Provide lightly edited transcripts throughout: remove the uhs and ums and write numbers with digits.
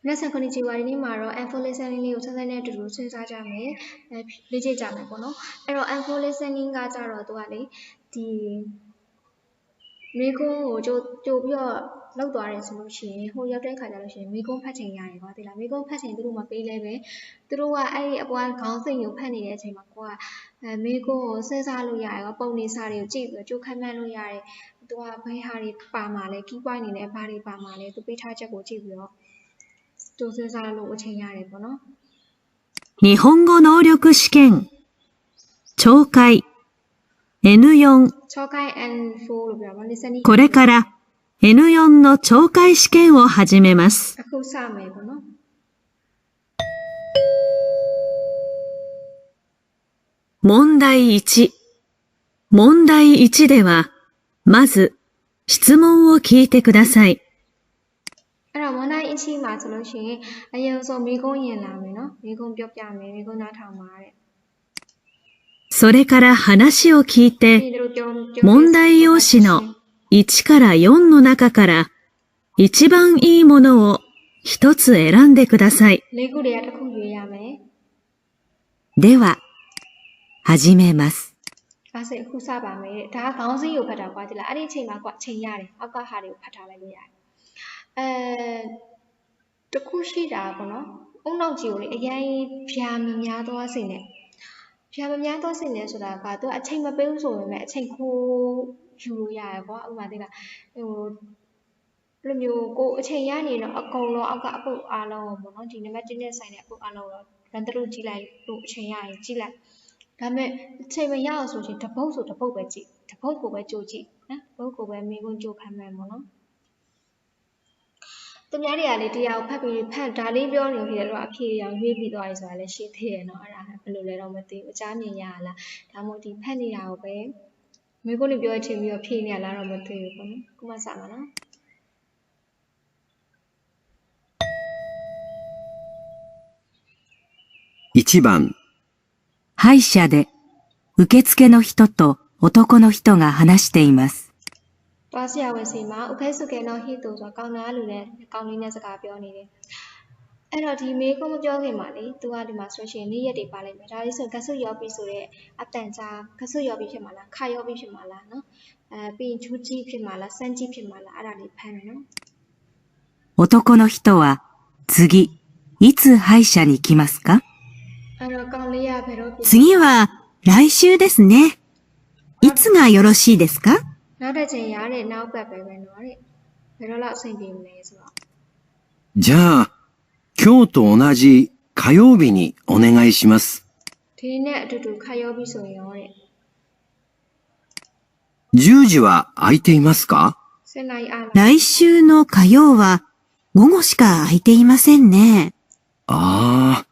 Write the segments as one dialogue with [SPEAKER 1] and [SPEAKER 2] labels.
[SPEAKER 1] 皆さんこんにちは。ဒီနေ့မှာတော့ N4 listening လေးကိုဆက်ဆက်နဲ့အတူတူစဉ်းစားကြမယ်။လေ့ကျင့်ကြမယ်ပေါ့နော်။အဲ့တော့ N4 listening ကကြတော့သူကလေဒီမိကုန်းကိုကြိုပြီးတော့လောက်သွားတယ်ဆိုလို့ရှိရင်ဟိုရောက်တဲ့ခါကျလို့ရှိရင်မိကုန်းဖတ်ချိန်ရတယ်ကွာသိလားမိကုန်းဖတ်ချိန်သူတို့မပေးလဲပဲသူတို့ကအဲ့ဒီအပွားခေါင်းစိတ်ကိုဖတ်နေတဲ့အချိန်မှာကိုကမိကုန်းကိုစဉ်းစားလို့ရတယ်ကွာပုံနေစာတွေကိုကြည့်ပြီးတော့ကြိုခန့်မှန်းလို့ရတယ်သူကဘယ်ဟာတွေပါမှာလဲ key point နေနဲ့ဘာတွေပါမှာလဲသူပေးထားချက်ကိုကြည့်ပြီးတော့ကြိုစဉ်းစားလို့အချိန်ရတယ်ပေါ့နော်
[SPEAKER 2] 日本語能力試験聴解 N4
[SPEAKER 1] 聴解 N4 လို့ပြောပါ listening
[SPEAKER 2] これから N4 の聴解試験を始めます。
[SPEAKER 1] အခုစမယ်ပေါ့နော်
[SPEAKER 2] 問題1。問題1では、まず質問を聞いてください。
[SPEAKER 1] အဲ့တော့ဝန်တိုင်းအချင်းမှာဆိုလို့ရှိရင်အရင်ဆုံးမိကုန်းရင်လာမယ်နော်မိကုန်းပြောပြမယ်မိကုန်းနားထောင်ပါတဲ့
[SPEAKER 2] それから話を聞いて、問題用紙の1から4の中から一番いいものを一つ選んでください。
[SPEAKER 1] လေးခုတွေကတစ်ခုရွေးရမယ်
[SPEAKER 2] では、始めます。
[SPEAKER 1] ဒါဆိုအခုစပါမယ်တဲ့ဒါကခေါင်းစည်းကိုဖတ်တာကွာဒီလားအဲ့ဒီအချိန်မှာကွာချိန်ရတယ်အောက်ကဟာတွေကိုဖတ်ထားလိုက်လို့ရတယ်တစ်ခုရှိတာပေါ့နော်အုံနောက်ကြီးကိုလေအရင်ဖြာမများသောစိတ်နဲ့ဖြာမများသောစိတ်နဲ့ဆိုတာကသူကအချိန်မပေးဘူးဆိုပေမဲ့အချိန်ခိုးယူလို့ရတယ်ကွာဥပမာသိလားဟိုလိုမျိုးကိုအချိန်ရနေတော့အကုန်လုံးအောက်ကအပုတ်အားလုံးပေါ့နော်ဒီနံပါတ်1နဲ့ဆိုင်တဲ့အပုတ်အားလုံးတော့ရန်တလို့ကြည့်လိုက်လို့အချိန်ရရင်ကြည့်လိုက်ဒါပေမဲ့အချိန်မရအောင်ဆိုရင်တပုတ်ဆိုတပုတ်ပဲကြည့်တပုတ်ကိုပဲကြိုကြည့်နော်တပုတ်ကိုပဲမိကုန်းကြိုခံမှန်းပေါ့နော်သူများတွေကလေတရားကိုဖတ်ပြီးဖတ်ဒါလေးပြောနေပြီတော့အဖြေရောင်ရွေးပြီးသွားပြီဆိုတာလည်းရှိသေးတယ်နော်အဲ့ဒါဘယ်လိုလဲတော့မသိဘူးအချားမြင်ရလားဒါမှမဟုတ်ဒီဖတ်နေတာကိုပဲမိကုန်းလေးပြောချင်ပြီးတော့ဖြေနေရလားတော့မသိဘူးပေါ့နော်ခုမှစမှာနော်
[SPEAKER 3] 1番
[SPEAKER 2] 歯医者で受付の人と男の人が話しています。
[SPEAKER 1] တွားဆရာဝန်စီမှာဥခဲစုကဲတော့ဟိတူဆိုကောင်းသားလူနဲ့ကောင်းလေးနဲ့စကားပြောနေတယ်အဲ့တော့ဒီမေးခွန်းမပြောခင်မှာလေသူကဒီမှာဆိုရှင်နေ့ရက်တွေပါလိုက်မယ်ဒါလေးဆိုကဆုရောပြီးဆိုတဲ့အတန်ကြားကဆုရောပြီးဖြစ်မှာလားခါရောပြီးဖြစ်မှာလားနော်ပြီးရင်ချူးကြီးဖြစ်မှာလားစမ်းကြီးဖြစ်မှာလားအဲ့ဒါလေးဖမ်းမယ်နော်
[SPEAKER 2] 男の人は次いつ歯医者に来ますか？
[SPEAKER 1] အဲ့တော့ကောင်းလေးရဘယ်တော့ပြီ
[SPEAKER 2] 次は来週ですね。いつがよろしいですか？
[SPEAKER 1] နောက်တစ်ချိန်ရတဲ့နောက်ပတ်ပဲပဲနော်တဲ့ဘယ်တော့လောက်အဆင်ပြေမလဲဆိုတော့
[SPEAKER 3] じゃあ、今日と同じ火曜日にお願いします。
[SPEAKER 1] ဒီနေ့အတူတူခါရောပြီးဆိုရင်ရောတဲ့
[SPEAKER 3] 10時は空いていますか？7
[SPEAKER 1] နာရီအားမ
[SPEAKER 2] 来週の火曜は午後しか空いていませんね。
[SPEAKER 3] ああ、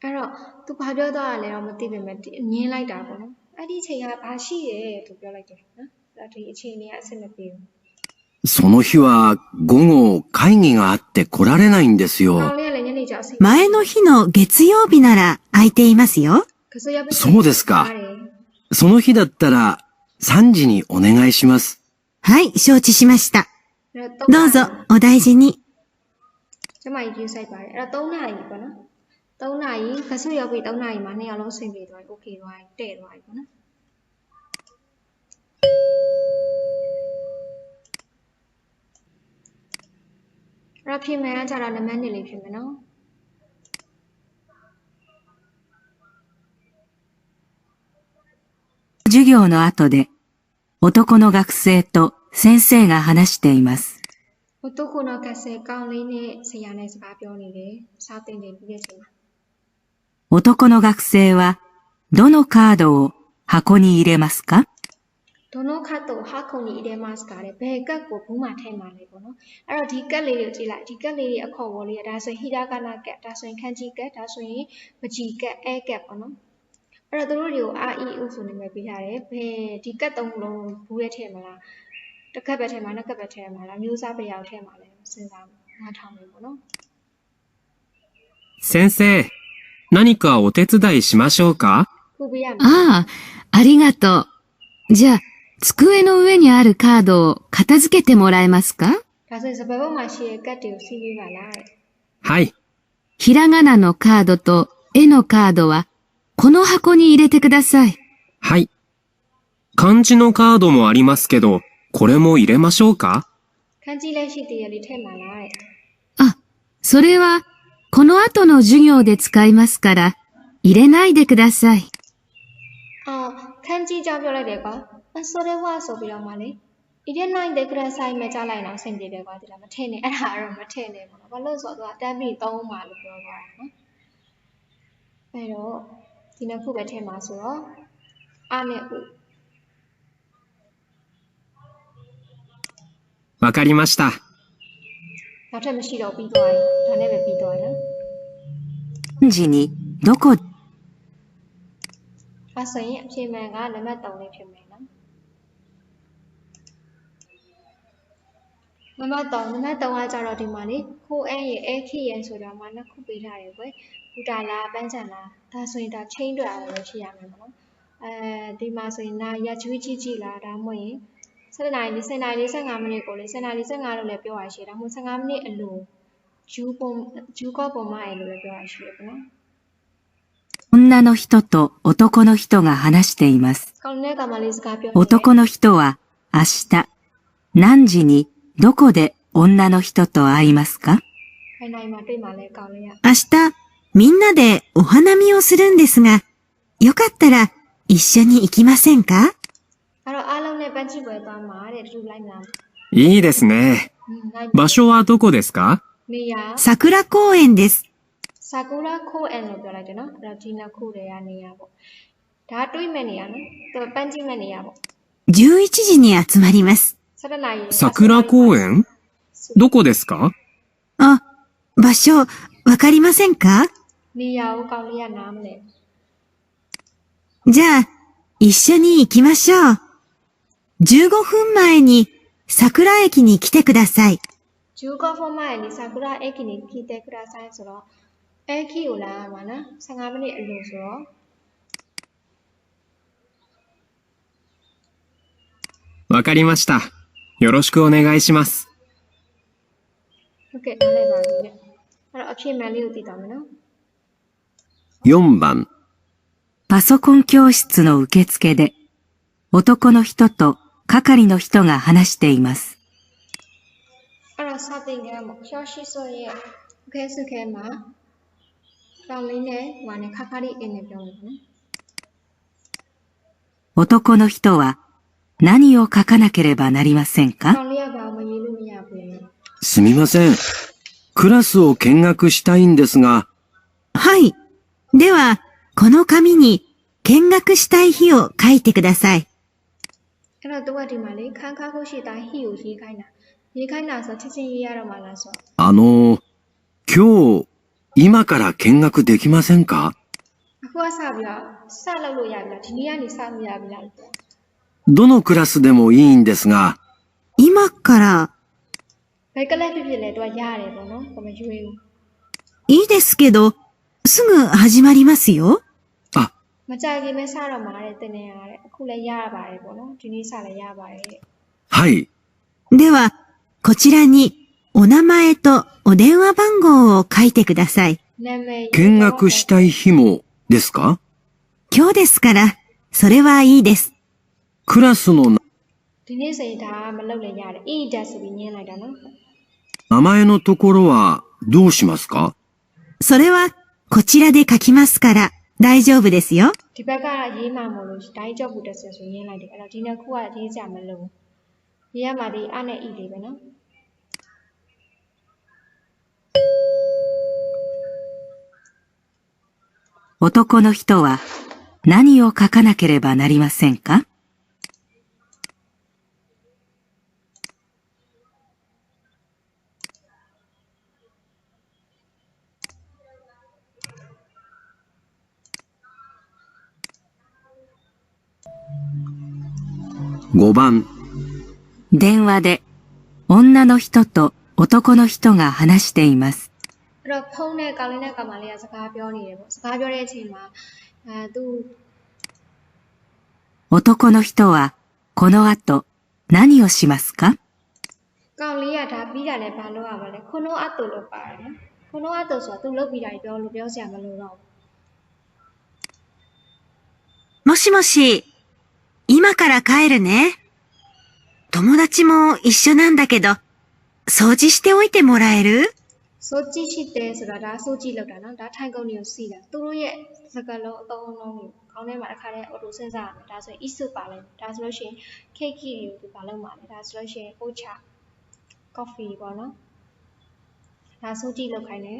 [SPEAKER 1] အဲ့တော့သူဘာပြောသွားတာလဲတော့မသိပေမဲ့ညင်းလိုက်တာပေါ့နော်အဲ့ဒီချိန်ကဘာရှိရဲသူပြောလိုက်တယ်နော်အဲ့ဒီအချိန်လေးကအဆင်မပြေဘူး
[SPEAKER 3] その日は午後会議があって来られないんです
[SPEAKER 1] ကောင်း
[SPEAKER 3] よ。
[SPEAKER 1] လေးကလည်းညနေကျအဆင်
[SPEAKER 2] 前の日の月曜日なら空いていますよ。
[SPEAKER 1] ကဆိုရပြီ
[SPEAKER 3] そうですか。その日だったら3時にお願いします。
[SPEAKER 2] はい、承知しました。どうぞお大事に。
[SPEAKER 1] ကျမကြီးယူဆိုင်ပါတယ်အဲ့တော့3နာရီပေါ့နော်3နာရီကဆုရောက်ပြီ3နာရီမှာ2ယောက်လုံးဆင်ပြေသွားပြီ okay သွားပြီတဲ့သွားပြီပေါ့နော်အဲ့ဖြစ်မယ်ကကြတော့နမန်းနေလေးဖြစ်မယ်နော်
[SPEAKER 2] 授業の後で男の学生と先生が話しています。
[SPEAKER 1] 男の学生ကောင်းလေးနဲ့ဆရာနဲ့စကားပြောနေတယ်စာသင်နေပြီးတဲ့ချိန်မှာ
[SPEAKER 2] 男の学生はどのカードを箱に入れますか？
[SPEAKER 1] どのカードを箱に入れますかတဲ့ဘယ်ကတ်ကိုဘူးမှာထည့်မှာလဲပေါ့နော်အဲ့တော့ဒီကတ်လေးကိုကြည့်လိုက်ဒီကတ်လေးအခေါ်ဝေါ်လေးဒါဆိုရင်ဟီရာကနာကတ်ဒါဆိုရင်ခန်းကြီးကတ်ဒါဆိုရင်ပကြီးကတ်အဲကတ်ပေါ့နော်အဲ့တော့တို့တွေကိုအာအီဥဆိုနေမဲ့ပေးထားတယ်ဘယ်ဒီကတ်သုံးလုံးဘူးရဲ့ထည့်မလားတစ်ကတ်ပဲထည့်မှာနှစ်ကတ်ပဲထည့်မှာလားမျိုးစားပဲရောက်ထည့်မှာလဲစဉ်းစားနားထောင်နေပေါ့နော်
[SPEAKER 4] 先生、何かお手伝いしましょうか？
[SPEAKER 1] ခုပေးရမယ်
[SPEAKER 5] ああ、ありがとう。じゃあ、机の上にあるカードを片付けてもらえますか？
[SPEAKER 1] ဒါဆိုရင်စပယ်ဘုတ်မှာရှိတဲ့ကတ်တွေကိုစီးပေးပါလားတဲ့
[SPEAKER 4] はい。
[SPEAKER 5] ひらがなのカードと絵のカードは、この箱に入れてください。
[SPEAKER 4] はい。漢字のカードもありますけど、これも入れましょうか？
[SPEAKER 1] 漢字လည်းရှိသေးတယ်လေထည့်မှာလားတဲ့
[SPEAKER 5] あ、それは、この後の授業で使いますから、入れないでください。
[SPEAKER 1] အော်ခန်းကြီးကြောင့်ပြောလိုက်တယ်ကွာဆိုတဲ့ဝါဆိုပြီးတော့မှလေဒီတဲ့နိုင်တဲ့ကရဆိုင်မဲ့ကြားလိုက်တော့ဆင်ပြေတယ်ကွာဒီလားမထည့်နဲ့အဲ့ဒါတော့မထည့်နဲ့ပေါ့နော်ဘာလို့ဆိုတော့သူကတန်းပြီးသုံးမှာလို့ပြောသွားတာနော်အဲ့တော့ဒီနှစ်ခုပဲထည့်မှာဆိုတော့အနဲ့ဥ
[SPEAKER 4] わかりました。
[SPEAKER 1] နောက်ထပ်မရှိတော့ပြီးသွားပြီဒါနဲ့ပဲပြီးသွားတယ်နော်
[SPEAKER 5] 漢字にどこ
[SPEAKER 1] အဲဆိုရင်အဖြေမှန်ကနံပါတ်3လေးဖြစ်မယ်နော်နံပါတ်3ကကြတော့ဒီမှာလေခိုးအန်းရဲ့အဲခိရဲ့ဆိုတော့မှနှစ်ခုပေးထားတယ်ကွယ်ဘူတာလားပန်းချန်လားဒါဆိုရင်ဒါချင်းတွေ့ရတယ်လို့ဖြစ်ရမယ်ပေါ့နော်ဒီမှာဆိုရင်နာရချွေးကြီးကြီးလားဒါမှမဟုတ်ရင်7နာရီ45မိနစ်ကိုလေ7နာရီ45လို့လည်းပြောရရှိတယ်ဒါမှမဟုတ်15မိနစ်အလိုဂျူကောပုံမှန်လို့လည်းပြောရရှိတယ်ပေါ့နော်
[SPEAKER 5] 女の人と男の人が話しています。
[SPEAKER 1] ကောင်းတဲ့ကမလေးစကားပြော
[SPEAKER 5] 男の人は明日何時にどこで女の人と会いますか？
[SPEAKER 1] ခိုင်နိုင်မှာတွေ့မှာလဲကောင်းလေးရ
[SPEAKER 6] 明日、みんなでお花見をするんですが、よかったら一緒に行きませんか？
[SPEAKER 1] အဲ့တော့အားလုံးနဲ့ပန်းချီပွဲသွားမှာတဲ့တူလိုက်မှာ
[SPEAKER 4] いいですね。場所はどこですか？
[SPEAKER 1] နေရ
[SPEAKER 6] 桜公園です。
[SPEAKER 1] ဆာကူရာခိုးအန်လို့ပြောလိုက်တယ်နော်အဲ့တော့ဒီနှစ်ခုတွေကနေရပေါ့ဒါတွေးမဲ့နေရနော်သူပန်းကြည့်မဲ့နေရပေါ့
[SPEAKER 6] 11時に集まります。
[SPEAKER 1] 7နာရီ
[SPEAKER 4] 桜公園？どこですか？
[SPEAKER 6] あ、場所、わかりませんか？
[SPEAKER 1] နေရကိုကောင်းလေးရနားမလဲ
[SPEAKER 6] じゃあ、一緒に行きましょう。15分前に桜駅に来てください。
[SPEAKER 1] ဂျူကောဖောမိုင်ဒီဆာကူရာအိကီနီခီတဲကရာဆိုင်ဆိုတော့အိကီကိုလာမှာနော်15မိနစ်အလိုဆိုတော့
[SPEAKER 4] わかりました。よろしくお願いします。
[SPEAKER 1] ဟုတ်ကဲ့နားလည်ပါပြီတဲ့အဲ့တော့အဖြစ်မှန်လေးကိုသိသွားမယ်နော်
[SPEAKER 3] 4番、
[SPEAKER 5] パソコン教室の受付で、男の人と係の人が話しています。
[SPEAKER 1] အဲ့တော့စာသင်ခန်းပေါ့ရှော့ရှိဆိုရဲ့အခဲစုခဲမှာကောင်းလေးနဲ့ဟိုကနေခါခါလေးအင်းနဲ့ပြောမယ်နော်
[SPEAKER 5] 男の人は何を書かなければなりませんか？
[SPEAKER 1] ကောင်းလေးကဘာမှမရေးလို့မရဘူးလေ
[SPEAKER 3] すみません。クラスを見学したいんですが、
[SPEAKER 6] はい。では、この紙に見学したい日を書いてください。
[SPEAKER 1] အဲ့တော့သူကဒီမှာလေခန်းခါခုရှိတာဟီကိုရေးခိုင်းတာဆိုချက်ချင်းရေးရတော့မှလားဆို
[SPEAKER 3] 今日、今から見学できませんか？
[SPEAKER 1] အခုကစပြီးတော့စလုပ်လို့ရပြီလားဒီနေ့ကနေစမရပြီလား
[SPEAKER 3] どのクラスでもいいんですが、
[SPEAKER 6] 今から、
[SPEAKER 1] ဘယ်ကလပ်ဖြစ်ဖြစ်လဲသူကရတယ်ပေါ့နော်ကိုမရွေးဘူး
[SPEAKER 6] いいですけど、すぐ始まりますよ。
[SPEAKER 3] あ、
[SPEAKER 1] မကြိုက်ခင်ပဲစတော့မှာတဲ့တင်နေရတဲ့အခုလည်းရပါတယ်ပေါ့နော်ဒီနေ့စလည်းရပါတယ်တဲ့
[SPEAKER 3] はい。
[SPEAKER 6] では、こちらにお名前とお電話番号を書いてください。
[SPEAKER 1] နာမည်
[SPEAKER 3] 見学したい日もですか？
[SPEAKER 6] 今日ですから、それはいいです。
[SPEAKER 3] クラスの
[SPEAKER 1] ဒီနေ့ဆိုရင်ဒါမလုပ်လည်းရတယ်အေးဒါဆိုပြီးညင်းလိုက်တာနော်
[SPEAKER 3] 名前のところはどうしますか？
[SPEAKER 6] それは、こちらで書きますから、大丈夫ですよ。
[SPEAKER 1] ဒီဘက်ကရေးမှမလို့တိုင်းကြောက်ဘူးတက်ဆက်ဆိုညင်းလိုက်တယ်အဲ့တော့ဒီနှစ်ခုကရေးကြမလို့ရေးရမှာဒီအနဲ့ဤလေးပဲနော်
[SPEAKER 5] 男の人は何を書かなければなりませんか？5
[SPEAKER 3] 番、
[SPEAKER 5] 電話で女の人と男の人が話しています。
[SPEAKER 1] အဲ့တော့ဖုန်းနဲ့ကောင်းလေးနဲ့ကောင်မလေးကစကားပြောနေတယ်ပေါ့စကားပြောတဲ့အချိန်မှာသူ
[SPEAKER 5] 男の人はこの後何をしますか？
[SPEAKER 1] ကောင်လေးကဒါပြီးတာလည်းဘာလို့ရပါလဲခုနအတူလို့ပါတယ်နော်この後ဆိုသူလုပ်ပြီးတာပြောလို့ပြောစရာမလိုတော့
[SPEAKER 6] もしもし、今から帰るね。友達も一緒なんだけど、掃除しておいてもらえる？
[SPEAKER 1] စိုးကြည့်ရှိတယ်ဆိုတာဒါစိုးကြည့်လောက်တာနော်ဒါထိုင်ကုန်တွေကိုစီးတာသူတို့ရဲ့စကားလုံးအသုံးအနှုန်းတွေခေါင်းထဲမှာတစ်ခါတည်းအော်တိုစဉ်းစားရမယ်ဒါဆိုရင် isu ပါလဲဒါဆိုလို့ရှိရင် cake တွေကိုသူပါလို့မှာလဲဒါဆိုလို့ရှိရင် ocha coffee ပေါ့နော်ဒါစိုးကြည့်လောက်ခိုင်းတယ်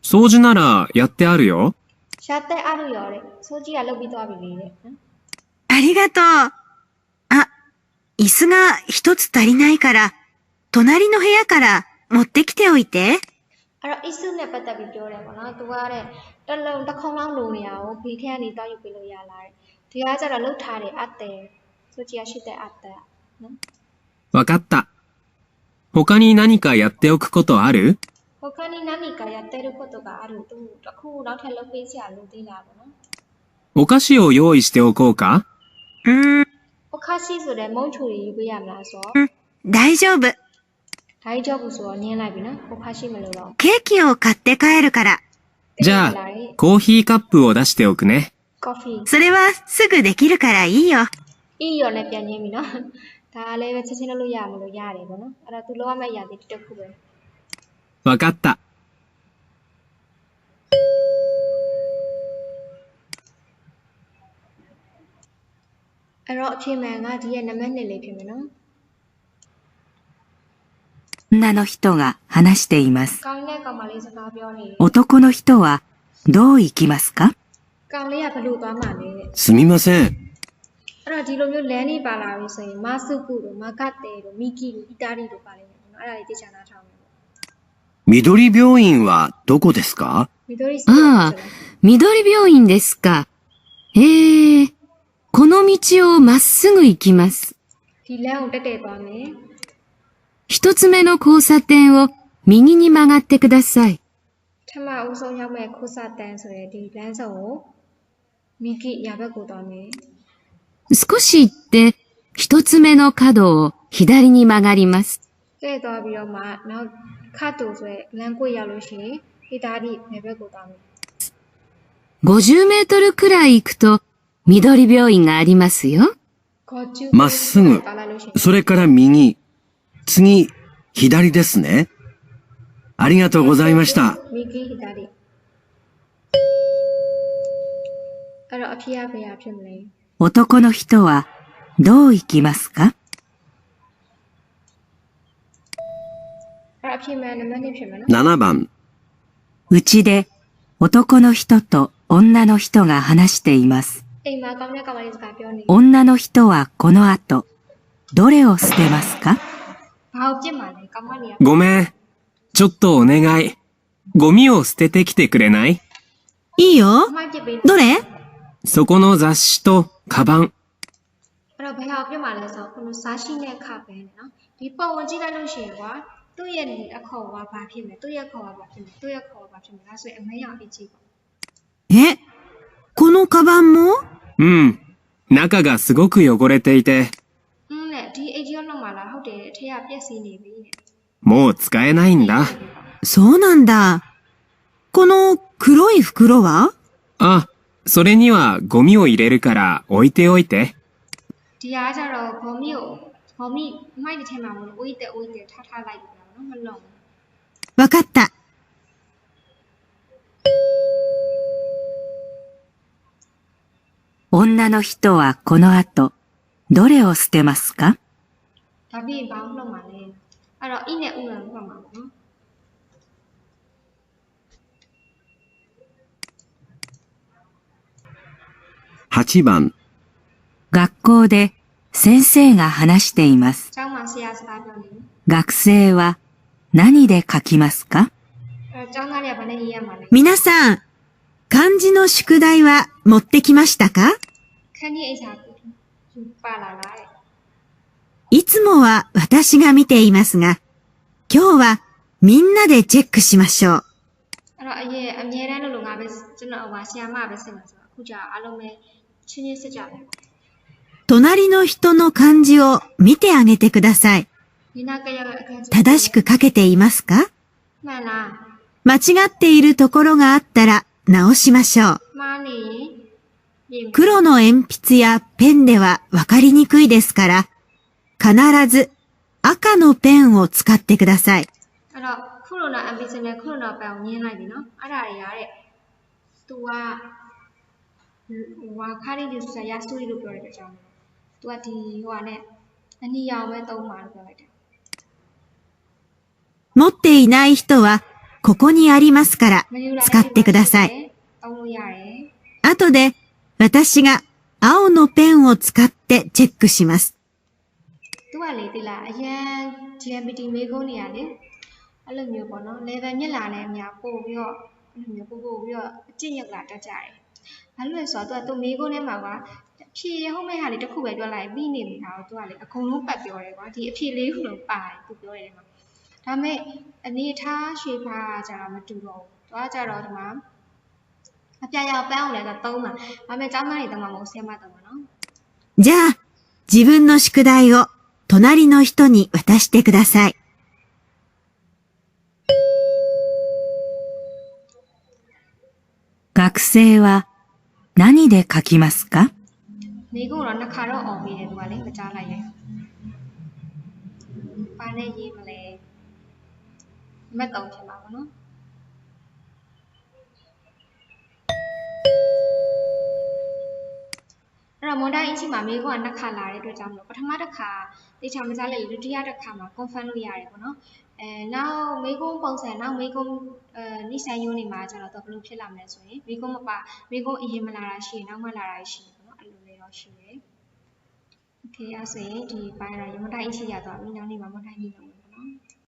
[SPEAKER 4] 掃除ならやってあるよ。
[SPEAKER 1] ရှာတဲ့အားလို့ရောတဲ့စိုးကြည့်ကလုပ်ပြီးသွားပြီလေတဲ့နော်
[SPEAKER 6] ありがとう。あ、椅子が一つ足りないから、隣の部屋から持ってきておいて。
[SPEAKER 1] အဲ့တော့ isu နဲ့ပတ်သက်ပြီးပြောတယ်ပေါ့နော်သူကတဲ့တစ်လုံးတစ်ခုံလောက်လိုနေရအောင်ဖေးခဲကနေတောက်ယူပေးလို့ရလားတဲ့ဒီကကျတော့လှုပ်ထားတယ်အပ်တယ်စိုးကြည့်ရရှိတဲ့အပ်တယ်နော်
[SPEAKER 4] わかった。他に何かやっておくことある？
[SPEAKER 1] 他に何かやってることがあるとတစ်ခုနောက်ထပ်လုပ်ပေးစရာလိုသေးလားပေါ့နော်
[SPEAKER 4] お菓子を用意しておこうか？
[SPEAKER 1] お菓子ဆိုတဲ့မုံချူတွေယူပေးရမလားဆိုတော့
[SPEAKER 6] 大丈夫。
[SPEAKER 1] 大丈夫ဆိုတော့နင်းလိုက်ပြီနော်お菓子မလို့တော့
[SPEAKER 6] ケーキを買って帰るから。
[SPEAKER 4] じゃあ、コーヒーカップを出しておくね。
[SPEAKER 1] coffee
[SPEAKER 6] それはすぐできるからいいよ。
[SPEAKER 1] いいよねပြန်ရင်းပြီနော်ဒါလည်းပဲချက်ချင်းလုပ်လို့ရမလို့ရတယ်ပေါ့နော်အဲ့တော့သူလောက်ရမယ့်အရာတွေတစ်ခုပဲ
[SPEAKER 4] わかった。
[SPEAKER 1] အဲ့တော့အဖြစ်မှန်ကဒီရဲ့နံပါတ်2လေးဖြစ်မယ်နော်
[SPEAKER 5] 女の人が話しています。
[SPEAKER 1] ကောင်းတဲ့ကောင်မလေးစကားပြောနေတယ်
[SPEAKER 5] 男の人はどう行きますか？
[SPEAKER 1] ကောင်လေးကဘလို့သွားမှလဲတဲ့
[SPEAKER 3] すみません。
[SPEAKER 1] အဲ့တော့ဒီလိုမျိုးလမ်းနေပါလာပြီဆိုရင်မာစုကုတို့မာကတ်တဲတို့မီကီတို့အီတာလီတို့ပါလိမ့်မယ်နော်အဲ့ဒါလေးသိချင်တာထောင်းမယ်
[SPEAKER 3] 緑病院はどこですか？
[SPEAKER 1] မီဒိုရီစ
[SPEAKER 2] ああ、緑病院ですか。この道をまっすぐ行きます。
[SPEAKER 1] ဒီလမ်းကိုတက်တက်သွားမယ်
[SPEAKER 2] 一つ目の交差点を右に曲がってください。
[SPEAKER 1] ထမအုပ်ဆုံးရောက်မဲ့ခိုးစာတန်းဆိုတဲ့ဒီလမ်းစုံကိုမီကီညာဘက်ကိုသွားမယ်
[SPEAKER 2] 少し行って、一つ目の角を左に曲がります。
[SPEAKER 1] တဲ့သွားပြီးတော့မှနောက်ခတ်တူဆိုတဲ့လမ်းကွေ့ရောက်လို့ရှိရင်ဟီတာလီနယ်ဘက်ကိုသွားမယ်
[SPEAKER 2] 50メートルくらい行くと緑病院がありますよ。
[SPEAKER 1] ခေါ်ကျူ
[SPEAKER 3] まっすぐ。それから右。次、左ですね。ありがとうございました。
[SPEAKER 1] မီကီဟီတာလီအဲ့တော့အဖေကဘယ်ရဖြစ်မလဲ
[SPEAKER 5] 男の人はどう行きますか？
[SPEAKER 1] အဲ့တော့အဖေမှန်နံပါတ်2ဖြစ်မယ်နော်
[SPEAKER 3] 7番。
[SPEAKER 5] うちで男の人と女の人が話しています。
[SPEAKER 1] အိမ်မှာကောင်းတဲ့ကောင်မလေးစကားပြောနေတယ်
[SPEAKER 5] 女の人はこの後、どれを捨てますか？
[SPEAKER 1] ဘာကိုပြစ်မှလဲကောင်မလေးက
[SPEAKER 4] ごめん。ちょっとお願い。ゴミを捨ててきてくれない？
[SPEAKER 6] いいよ。
[SPEAKER 1] အမိုက်ပြစ်ပေးနေ
[SPEAKER 6] どれ？
[SPEAKER 4] そこの雑誌とカバン。
[SPEAKER 1] အဲ့တော့ဘယ်ဟာကိုပြစ်မှလဲဆိုတော့ခုနဇာရှိနဲ့ခပဲနဲ့နော်ဒီပုံဝင်ကြည့်လိုက်လို့ရှိရင်ကွာသူ့ရဲ့အခေါ်ကဘာဖြစ်မလဲသူ့ရဲ့ခေါ်ကဘာဖြစ်မလဲသူ့ရဲ့ခေါ်ကဘာဖြစ်မလဲဒါဆိုရင်အမေရောင်အကြည့်ပေါ့
[SPEAKER 6] え、このカバンも？
[SPEAKER 4] うん。中がすごく汚れていて、
[SPEAKER 1] နဲ့ဒီအိတ်ကြီးလုံးမှာလားဟုတ်တယ်အထက်ကပြက်စီးနေပြီတဲ့
[SPEAKER 4] もう使えないんだ。
[SPEAKER 6] そうなんだ。この黒い袋は？
[SPEAKER 4] あ、それにはゴミを入れるから置いておいて。
[SPEAKER 1] ဒီအားကြတော့ဘောမီမိုက်တဲ့ထဲမှာမလို့အိုးတဲ့ထားလိုက်ပြီနော်မလုံး
[SPEAKER 6] わかった。
[SPEAKER 5] 女の人はこの後、どれを捨てますか？
[SPEAKER 1] ဒါပြီးရင်ဘာလို့လုံးမှာလဲအဲ့တော့ဤနဲ့ဥရံဖတ်မှာပေါ့နော်
[SPEAKER 3] 8番。
[SPEAKER 5] 学校で先生が話しています。
[SPEAKER 1] ကျောင်းမှာဆရာစကားပြောနေတယ်
[SPEAKER 5] 学生は何で書きますか？
[SPEAKER 1] အဲ့တော့ကျောင်းသားတွေကဘာနဲ့ရေးရမှာလဲ
[SPEAKER 6] 皆さん、漢字の宿題は持ってきましたか？
[SPEAKER 1] ခန်းကြီးအိတ်စာပါလာလားတဲ့
[SPEAKER 6] いつもは私が見ていますが、今日はみんなでチェックしましょう。
[SPEAKER 1] အဲ့တော့အမြဲတမ်းလို့ငါပဲကျွန်တော်ဟိုဆရာမပဲစစ်မှာဆိုတော့အခုကြာအားလုံးပဲချင်းချင်းစစ်ကြတယ်
[SPEAKER 6] 隣の人の漢字を見てあげてください。
[SPEAKER 1] ဒီနာကရရဲ့အခန်းကြီး
[SPEAKER 6] 正しく書けていますか？
[SPEAKER 1] မှန်လား
[SPEAKER 6] 間違っているところがあったら直しましょう。
[SPEAKER 1] မှားနေရင်ပြင်မယ်
[SPEAKER 6] 黒の鉛筆やペンではわかりにくいですから、必ず赤のペンを使ってください。
[SPEAKER 1] အဲ့တော့ခုလိုနာ ambition နဲ့ခုလိုနာပန်ကိုမြင်လိုက်ပြီနော်အဲ့ဒါတွေကတဲ့ तू ကဟိုခါရီဒီဆိုရစူရီလို့ပြောတဲ့အကြောင်း तू ကဒီဟိုကနဲ့အနီရောင်ပဲသုံးပါလို့ပြောလိုက်တယ်
[SPEAKER 6] 持っていない人はここにありますから
[SPEAKER 1] မယူလာ
[SPEAKER 6] 使ってください。
[SPEAKER 1] သုံးလို့ရတယ်
[SPEAKER 6] 後で私が青のペンを使ってチェックします。
[SPEAKER 1] तू ကလေတိလားအရန် GPT မေးခွန်းနေရလေအဲ့လိုမျိုးပေါ့နော် level မြင့်လာတဲ့အများပို့ပြီးတော့အဲ့လိုမျိုးပို့ပြီးတော့အကျင့်ရောက်လာတတ်ကြတယ်ဘာလို့လဲဆိုတော့ तू မေးခွန်းထဲမှာကဖြေရဟုတ်မဲ့ဟာလေးတစ်ခုပဲပြောလိုက်ပြီးနေပြီဒါတော့ तू ကလေအကုန်လုံးပတ်ပြောတယ်ကွာဒီအဖြေလေးခုလုံးပါတယ် तू ပြောတယ်မှာဒါမဲ့အနေထားရွှေဖားကကြတော့မတူတော့ဘူး तू ကကြတော့ဒီမှာအပြာရောင်ပန်းအောင်လည်းတော့သုံးမှာဒါမဲ့ကျောင်းသားတွေသုံးမှာမဟုတ်ဆရာမသုံးမှာနော်
[SPEAKER 6] じゃあ、自分の宿題を隣の人に渡してください。
[SPEAKER 5] 学生は何で書きますか？
[SPEAKER 1] မိကုန်းတော့နှစ်ခါတော့អော်ပြီးတယ် तू ကလေမကြားလိုက်ရဲ့ပါနဲ့ရေးမလဲမက်တုံးဖြစ်မှာပေါ့နော် အဲ့တော့မွန်တိုင်းအင်းရှိမှာမိကုန်းကနှစ်ခါလာတဲ့အတွက်ကြောင့်မလို့ပထမတစ်ခါတေချာမကြားလိုက်ဒုတိယတစ်ခါမှာ confirm လို့ရတယ်ပေါ့နော်နောက်မိကုန်းပုံစံနောက်မိကုန်းနိဆိုင်ယုံနေမှာကျတော့ဘယ်လိုဖြစ်လာမလဲဆိုရင်မိကုန်းမပါမိကုန်းအရင်မလာတာရှိရင်နောက်မှလာတာရှိတယ်ပေါ့နော်အဲ့လိုလေးတော့ရှိတယ် Okay အဲ့ဆိုရင်ဒီပိုင်းတော့မွန်တိုင်းအင်းရှိရသွားပြီနောက်နေ့မှာမွန်တိုင်းကြီးလုပ်မယ်